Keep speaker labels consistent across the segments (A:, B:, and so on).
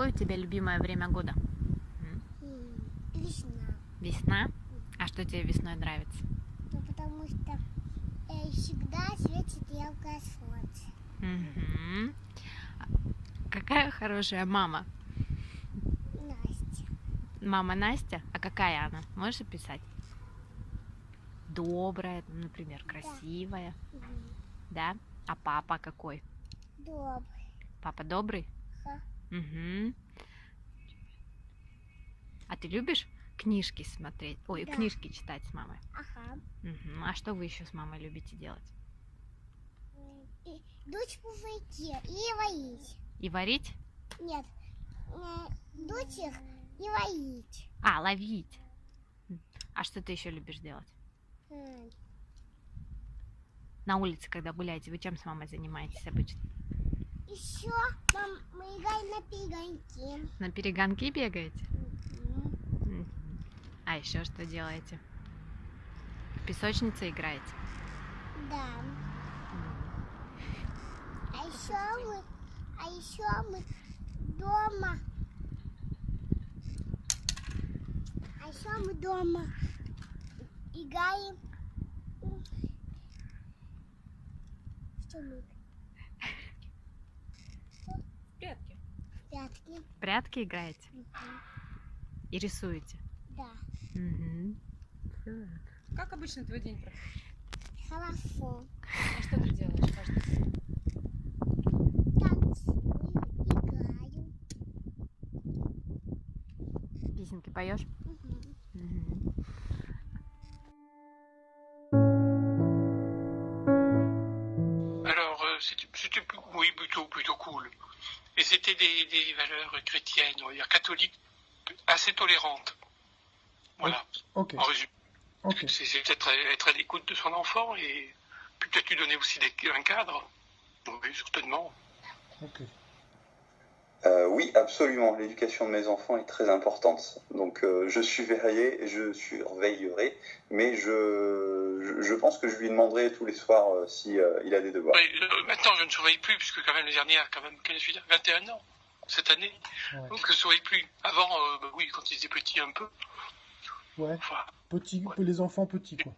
A: какое у тебя любимое время года?
B: Весна.
A: Весна? А что тебе весной нравится?
B: Ну, потому что всегда светит яркое солнце.
A: Угу. Какая хорошая мама?
B: Настя.
A: Мама Настя? А какая она? Можешь описать? Добрая, например, красивая. Да? А папа какой?
B: Добрый.
A: Папа добрый?
B: Ага.
A: Угу. А ты любишь книжки смотреть? Ой,
B: Да.
A: книжки читать с мамой?
B: Ага.
A: Угу. А что вы еще с мамой любите делать?
B: И дуть по воде и варить.
A: И варить?
B: Нет. Дуть их и варить.
A: А, ловить. А что ты еще любишь делать? На улице, когда гуляете, вы чем с мамой занимаетесь обычно?
B: Еще мы играем на перегонки.
A: На перегонки бегаете?
B: Угу.
A: А еще что делаете? В песочнице играете?
B: Да. А еще мы дома. А еще мы дома играем. Что мы?
C: Прятки.
B: Прятки.
A: Прятки играете?
B: Угу.
A: И рисуете?
B: Да.
A: Угу.
C: Как обычно твой день проходит?
B: Хорошо.
C: А что ты делаешь каждый день?
B: Танцую, играю.
A: Песенки поешь?
B: Угу.
A: Угу.
D: Alors, c'était oui, plutôt cool. Et c'était des valeurs chrétiennes, on va dire catholiques, assez tolérantes. Voilà,
E: Ok.
D: en résumé.
E: Ok.
D: C'est peut-être être à l'écoute de son enfant et puis peut-être lui donner aussi un cadre. Oui, certainement.
E: Ok.
F: Oui, absolument. L'éducation de mes enfants est très importante. Donc, je surveillerai, mais je pense que je lui demanderai tous les soirs si il a des devoirs.
D: Oui, maintenant, je ne surveille plus, puisque quand même, le dernier a quand même 21 ans, cette année.
E: Ouais.
D: Donc, je ne surveille plus. Avant, oui, quand il était petit un peu.
E: Ouais.
D: Enfin,
E: Petit,
D: ouais.
E: Les enfants petits, quoi.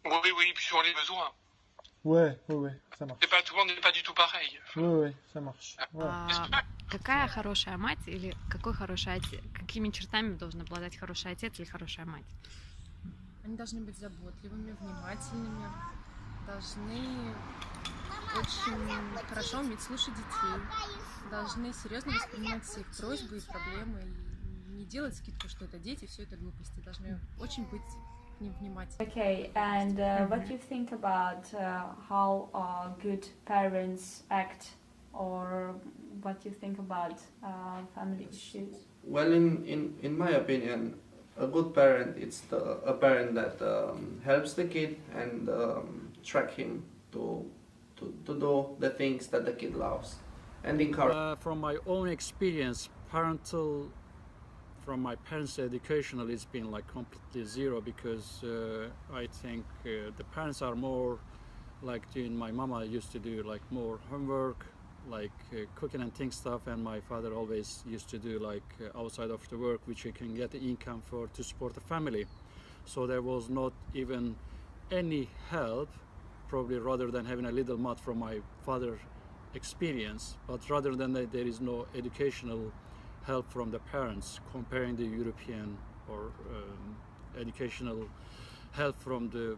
D: Oui, puis suivant les besoins.
E: Ouais, ça marche.
D: Tout le monde n'est pas du tout pareil.
E: Ouais, ça marche. Ouais.
A: Какая хорошая мать или какой хороший отец? Какими чертами должен обладать хороший отец или хорошая мать?
C: Они должны быть заботливыми, внимательными, должны очень хорошо уметь слушать детей, должны серьезно воспринимать все их просьбы и проблемы и не делать скидку, что это дети, все это глупости, должны очень быть к ним внимательны.
G: Okay, and what do you think about how good parents act, or what do you think about family issues?
H: Well, in my opinion, a good parent is a parent that helps the kid and track him to do the things that the kid loves and encourage.
I: From my own experience, from my parents' educational, it's been like completely zero, because I think the parents are more like doing. My mama used to do like more homework, like cooking and things stuff, and my father always used to do like outside of the work, which he can get the income for to support the family. So there was not even any help, probably, rather than having a little mud from my father experience, but rather than that, there is no educational help from the parents, comparing the European or educational help from the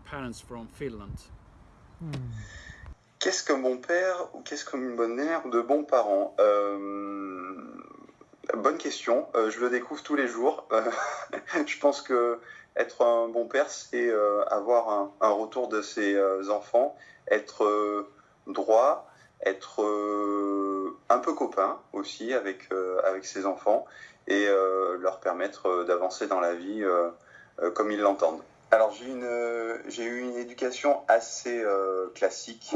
I: parents from Finland.
F: Qu'est-ce que mon père ou qu'est-ce que une bonne mère ou de bons parents Bonne question, je le découvre tous les jours. Je pense que être un bon père, c'est avoir un retour de ses enfants, être droit, être un peu copain aussi avec ses enfants et leur permettre d'avancer dans la vie comme ils l'entendent. Alors j'ai eu une éducation assez classique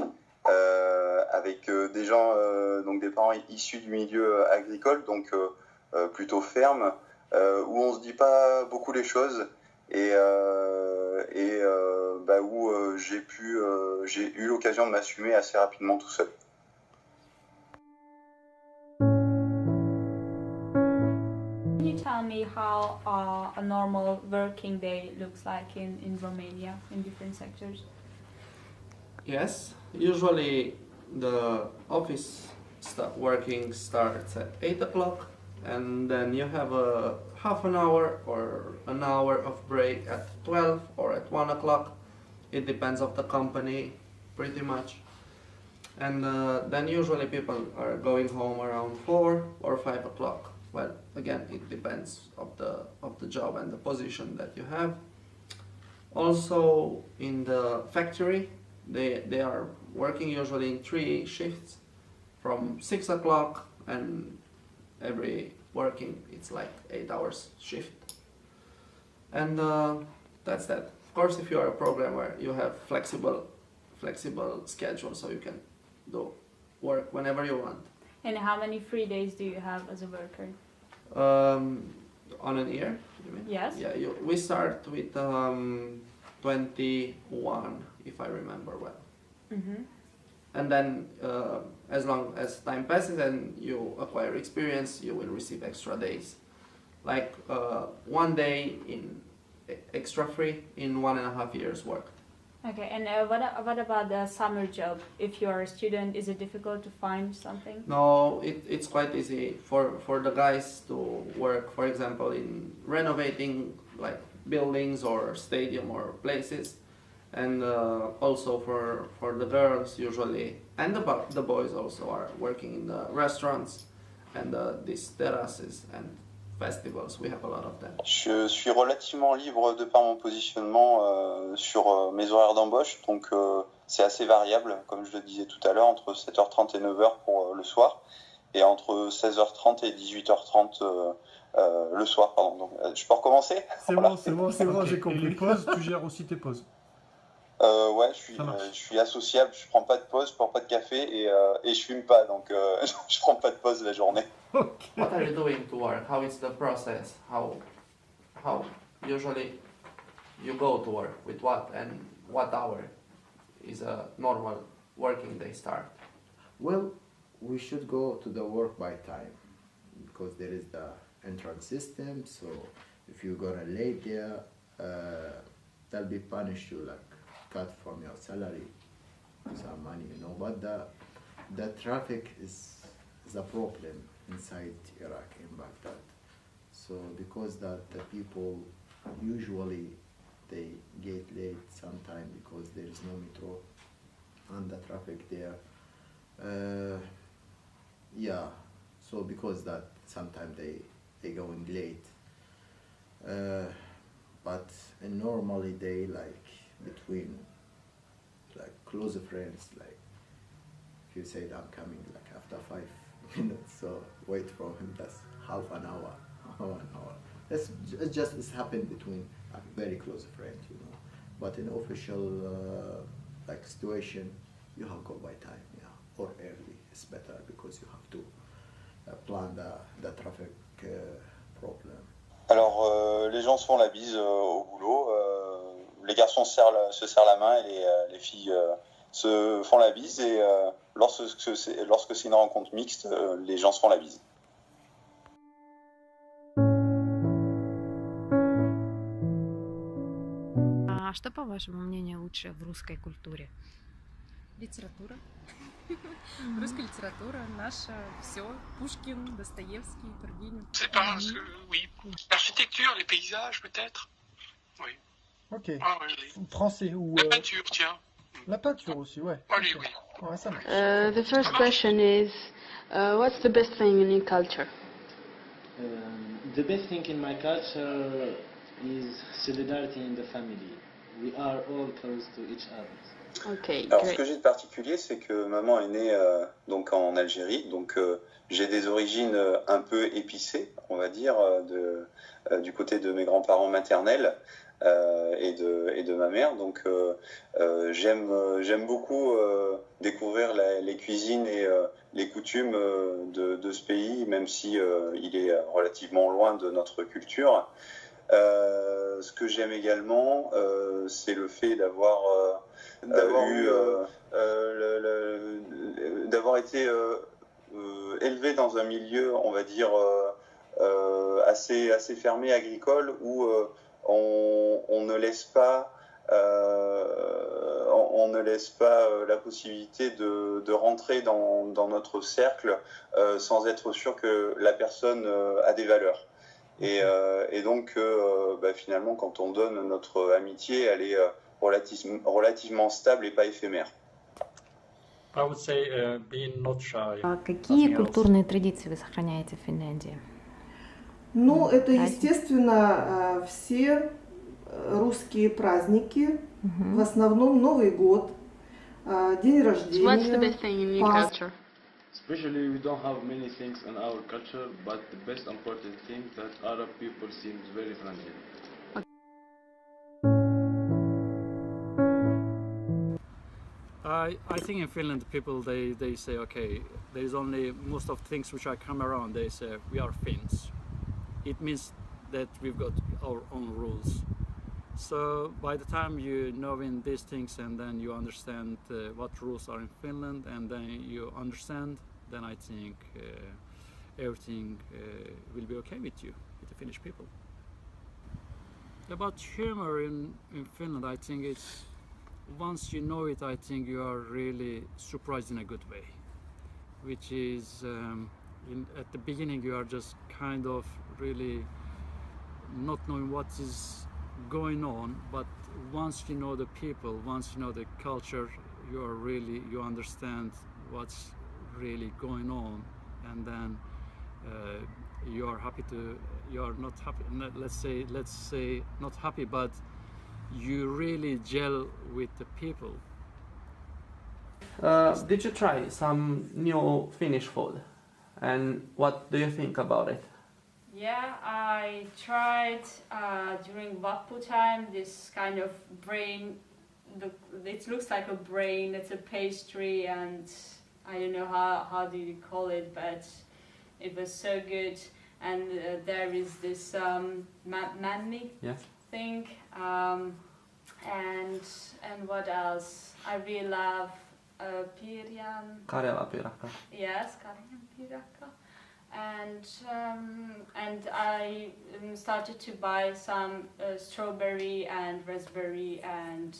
F: avec des gens, donc des parents issus du milieu agricole, donc plutôt ferme, où on se dit pas beaucoup les choses et où j'ai eu l'occasion de m'assumer assez rapidement tout seul.
A: Какая хорошая мать или какой хороший отец? Какими чертами должен обладать хороший отец или хорошая мать?
F: J'ai eu une éducation assez classique avec des gens, donc plutôt ferme, où on se dit pas beaucoup les choses et où j'ai eu l'occasion de m'assumer assez rapidement tout seul.
G: me how a normal working day looks like in Romania in different sectors?
H: Yes, usually the office working starts at 8 o'clock, and then you have a half an hour or an hour of break at 12 or at 1 o'clock. It depends of the company pretty much. And then usually people are going home around 4 or 5 o'clock. Well, again, it depends of the job and the position that you have. Also in the factory, they are working usually in 3 shifts from 6 o'clock, and every working it's like 8 hours shift. And that's that. Of course, if you are a programmer, you have flexible schedule, so you can do work whenever you want.
G: And how many free days do you have as a worker?
H: On an year, you mean?
G: Yes.
H: Yeah, we start with 21, if I remember well.
G: Mm-hmm.
H: And then as long as time passes and you acquire experience, you will receive extra days. Like 1 day in extra free in 1.5 years work.
G: Okay, and what about the summer job? If you're a student, is it difficult to find something?
H: No, it's quite easy for the guys to work, for example, in renovating like buildings or stadium or places. And also for the girls usually, and the boys also are working in the restaurants and these terraces and festivals. We have a lot of them.
F: Je suis relativement libre de par mon positionnement sur mes horaires d'embauche, donc c'est assez variable, comme je le disais tout à l'heure, entre 7h30 et 9h pour le soir, et entre 16h30 et 18h30 le soir, pardon. Donc, je peux recommencer?
E: C'est
F: Voilà.
E: bon, c'est bon, c'est bon, j'ai compris. Et les pauses, tu gères aussi tes pauses?
F: Ouais, je suis associable, je prends pas de pause, je prends pas de café et je fume pas, donc je prends pas de pause la journée.
E: Okay.
H: What are you doing to work? How is the process? How usually you go to work? With what and what hour is a normal working day start?
J: Well, we should go to the work by time because there is the entrance system. So if you're gonna late there, they'll be punished you, like cut from your salary some money, you know. But the traffic is a problem inside Iraq in Baghdad. So because that the people usually they get late sometime because there is no metro and the traffic there. Yeah, so because that sometimes they going late. But in normally they like between like close friends, like if you say I'm coming like after 5 minutes, so wait for him, that's half an hour, 1 hour. It's happened between a very close friend, you know. But in official like situation, you have to go by time, yeah, or early. It's better because you have to plan the traffic problem.
F: Alors, les gens se font la bise au boulot. Les garçons se serrent la main et les filles se font la bise. Et lorsque c'est une rencontre mixte, les gens se font la bise.
A: А что, по вашему мнению, лучше в русской культуре?
C: Литература. Русская литература, наша, все. Пушкин, Достоевский, Тургенев.
D: C'est pas oui. L'architecture, les paysages, peut-être. Oui.
E: Ok.
D: Ah, oui, oui.
E: Français ou...
D: La peinture, tiens.
E: La peinture aussi, ouais.
D: Allez,
E: Ok.
D: oui.
E: Ouais, ça marche.
K: The first question is, what's the best thing in your culture?
L: The best thing in my culture is solidarity in the family. We are all close to each other.
K: Okay,
F: Alors,
K: great.
F: ce que j'ai de particulier, c'est que maman est née donc en Algérie, donc j'ai des origines un peu épicées, on va dire, du côté de mes grands-parents maternels et de ma mère. Donc, j'aime beaucoup découvrir les cuisines et les coutumes de ce pays, même si il est relativement loin de notre culture. Ce que j'aime également, c'est le fait d'avoir été élevé dans un milieu, on va dire, assez fermé agricole où on ne laisse pas la possibilité de rentrer dans notre cercle sans être sûr que la personne a des valeurs. Et donc, finalement, quand on donne notre amitié, elle est relativement stable et pas éphémère.
I: I would say being not shy.
A: Какие
I: Nothing else.
A: культурные традиции вы сохраняете в Финляндии?
J: Ну, это,
A: Праздник.
J: естественно, все русские праздники, в основном Новый год, день рождения.
K: What's the best thing in your culture?
L: Especially we don't have many things in our culture, but the best important thing that Arab people seems very friendly.
I: I think in Finland people they say okay, there is only most of things which I come around, they say we are Finns. It means that we've got our own rules. So by the time you know in these things and then you understand what rules are in Finland and then you understand, then I think everything will be okay with you, with the Finnish people. About humor in Finland, I think it's once you know it, I think you are really surprised in a good way, which is at the beginning you are just kind of really not knowing what is going on, but once you know the people, once you know the culture, you understand what's really going on, and then you are not happy, let's say not happy, but you really gel with the people.
H: Did you try some new Finnish food? And what do you think about it?
G: Yeah, I tried during Vappu time this kind of brain. It looks like a brain. It's a pastry, and I don't know how do you call it, but it was so good. And there is this manni thing. And what else? I really love pirjan.
H: Karjala piirakka.
G: Yes, Karjan piirakka. And I started to buy some strawberry and raspberry and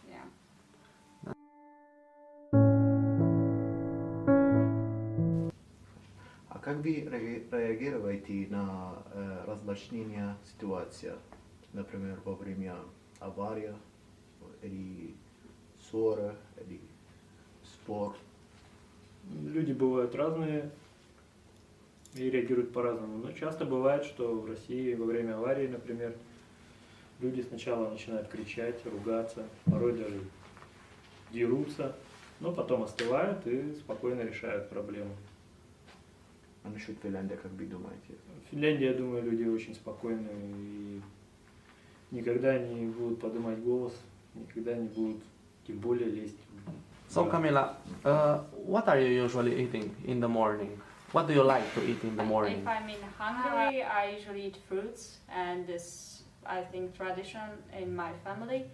G: yeah.
J: А как вы реагируете на различные ситуации? Например, во время аварии или ссоры, или спор?
E: Люди бывают разные и реагируют по-разному. Но часто бывает, что в России во время аварии, например, люди сначала начинают кричать, ругаться, порой даже дерутся, но потом остывают и спокойно решают проблему.
J: А насчет Финляндии, как вы думаете?
E: В Финляндии, я думаю, люди очень спокойные и никогда не будут поднимать голос, никогда не будут тем более лезть.
H: So Camila, what are you usually eating in the morning? What do you like to eat in the morning?
G: If I'm in Hungary, I usually eat fruits, and this I think tradition in my family,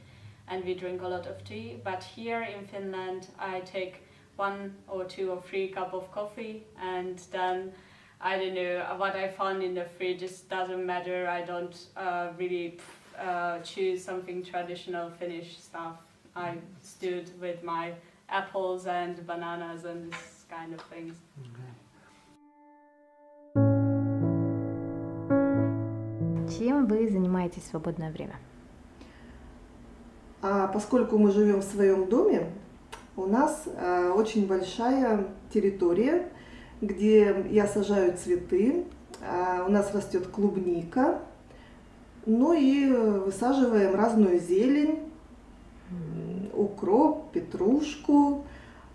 G: and we drink a lot of tea. But here in Finland, I take 1 or 2 or 3 cups of coffee, and then I don't know what I found in the fridge. It doesn't matter. I don't really choose something traditional Finnish stuff. I stood with my apples and bananas and this kind of things.
A: Чем вы занимаетесь в свободное время?
J: Поскольку мы живем в своем доме, у нас очень большая территория, где я сажаю цветы, у нас растет клубника, ну и высаживаем разную зелень, укроп, петрушку,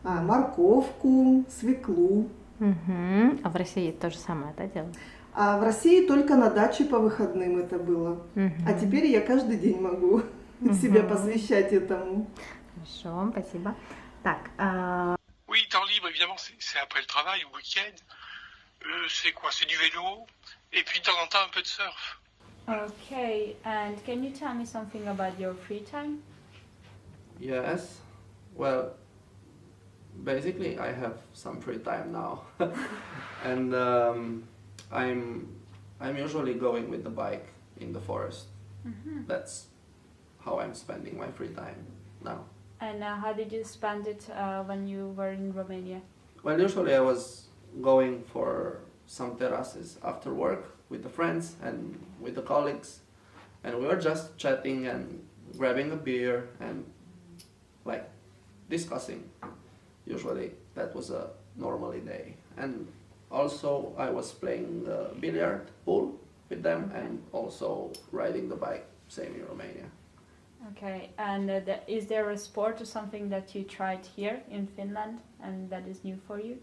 J: морковку, свеклу.
A: А в России то же самое, да, делаете?
J: А в России только на даче по выходным это было. А теперь я каждый день могу себя посвящать этому.
A: Хорошо, спасибо. Так.
D: Oui, temps libre, évidemment, c'est après le travail, au week-end. C'est quoi? C'est du vélo. Et puis de temps en temps, un peu de surf.
G: Okay, and can you tell me something about your free time?
H: Yes, well, basically I have some free time now. And I'm usually going with the bike in the forest. That's how I'm spending my free time now.
G: And how did you spend it when you were in Romania?
H: Well, usually I was going for some terraces after work with the friends and with the colleagues, and we were just chatting and grabbing a beer and like discussing. Usually that was a normally day. And also I was playing billiard, pool with them, and also riding the bike, same in Romania.
G: Okay, and is there a sport or something that you tried here in Finland and that is new for you?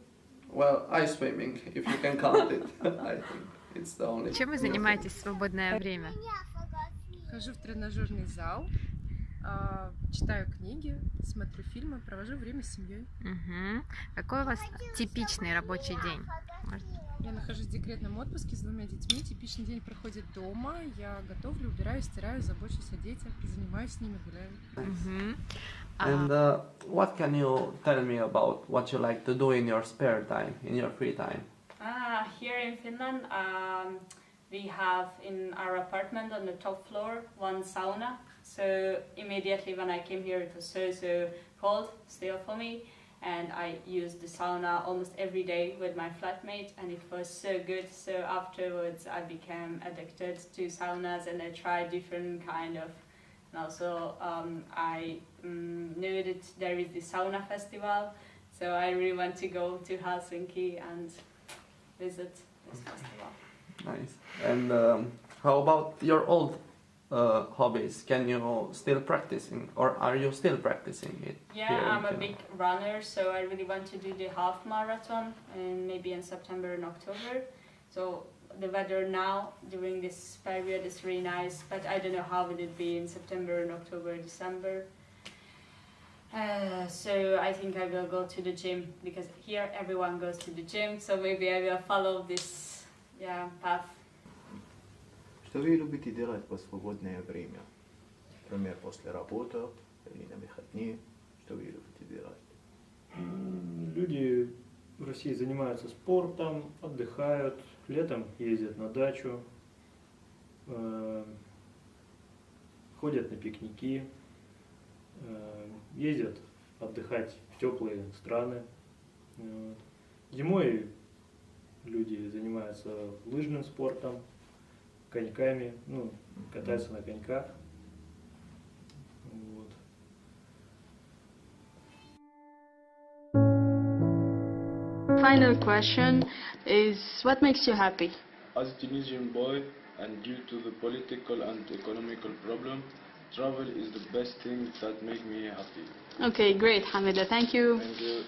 H: Well, ice swimming, if you can count it. I think it's the only.
A: Чем вы занимаетесь в свободное время?
C: Хожу в тренажерный зал, читаю книги, смотрю фильмы, провожу время с семьей.
A: Какой у вас типичный рабочий день?
C: Я нахожусь в декретном отпуске с 2 детьми. Типичный день проходит дома. Я готовлю, убираю, стираю, забочусь о детях, занимаюсь с ними, гуляю.
H: And what can you tell me about what you like to do in your spare time, in your free time?
G: Here in Finland, we have in our apartment on the top floor one sauna. So immediately when I came here, it was so cold still for me. And I used the sauna almost every day with my flatmate, and it was so good. So afterwards I became addicted to saunas, and I tried different kind of. And also I knew that there is the sauna festival, so I really want to go to Helsinki and visit this festival.
H: Nice. And how about your old hobbies? Can you still practicing, or are you still practicing it?
G: Yeah, I'm a big runner, so I really want to do the half marathon, and maybe in September and October. So the weather now during this period is really nice, but I don't know how will it be in September and October, December. So I think I will go to the gym, because here everyone goes to the gym, so maybe I will follow this path.
J: Что вы любите делать в свободное время? Например, после работы или на выходные? Что вы любите делать?
E: Люди в России занимаются спортом, отдыхают, летом ездят на дачу, ходят на пикники, ездят отдыхать в теплые страны. Зимой люди занимаются лыжным спортом, коньками, катаются на коньках. Вот.
K: Final question is, what makes you happy?
L: As a Tunisian boy, and due to the political and economical problem, travel is the best thing that makes me happy.
K: Okay, great, Hamida. Thank you.
L: Thank you.